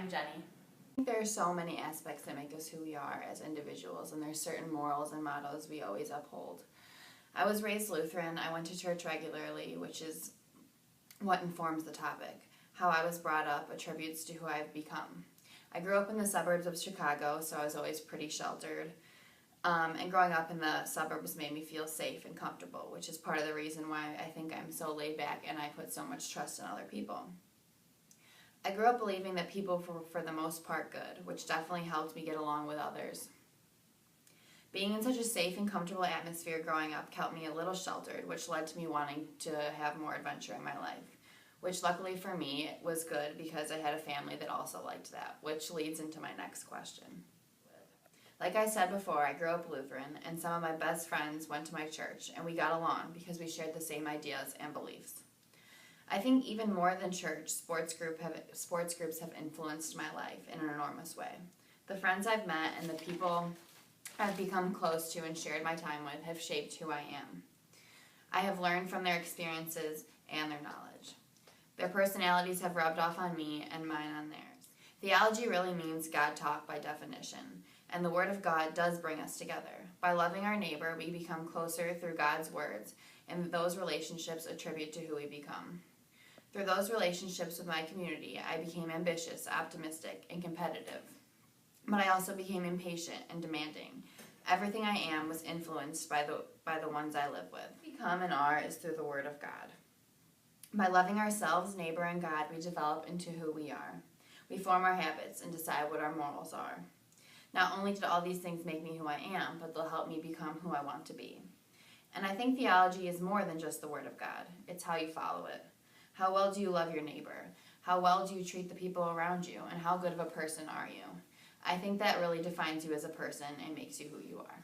I'm Jenny. I think there are so many aspects that make us who we are as individuals, and there's certain morals and mottos we always uphold. I was raised Lutheran. I went to church regularly, which is what informs the topic. How I was brought up attributes to who I've become. I grew up in the suburbs of Chicago, so I was always pretty sheltered. And growing up in the suburbs made me feel safe and comfortable, which is part of the reason why I think I'm so laid back and I put so much trust in other people. I grew up believing that people were for the most part good, which definitely helped me get along with others. Being in such a safe and comfortable atmosphere growing up kept me a little sheltered, which led to me wanting to have more adventure in my life, which luckily for me was good because I had a family that also liked that, which leads into my next question. Like I said before, I grew up Lutheran, and some of my best friends went to my church, and we got along because we shared the same ideas and beliefs. I think even more than church, sports groups have influenced my life in an enormous way. The friends I've met and the people I've become close to and shared my time with have shaped who I am. I have learned from their experiences and their knowledge. Their personalities have rubbed off on me and mine on theirs. Theology really means God talk by definition, and the Word of God does bring us together. By loving our neighbor, we become closer through God's words, and those relationships attribute to who we become. Through those relationships with my community, I became ambitious, optimistic, and competitive. But I also became impatient and demanding. Everything I am was influenced by the ones I live with. Become and are is through the Word of God. By loving ourselves, neighbor, and God, we develop into who we are. We form our habits and decide what our morals are. Not only did all these things make me who I am, but they'll help me become who I want to be. And I think theology is more than just the Word of God. It's how you follow it. How well do you love your neighbor? How well do you treat the people around you? And how good of a person are you? I think that really defines you as a person and makes you who you are.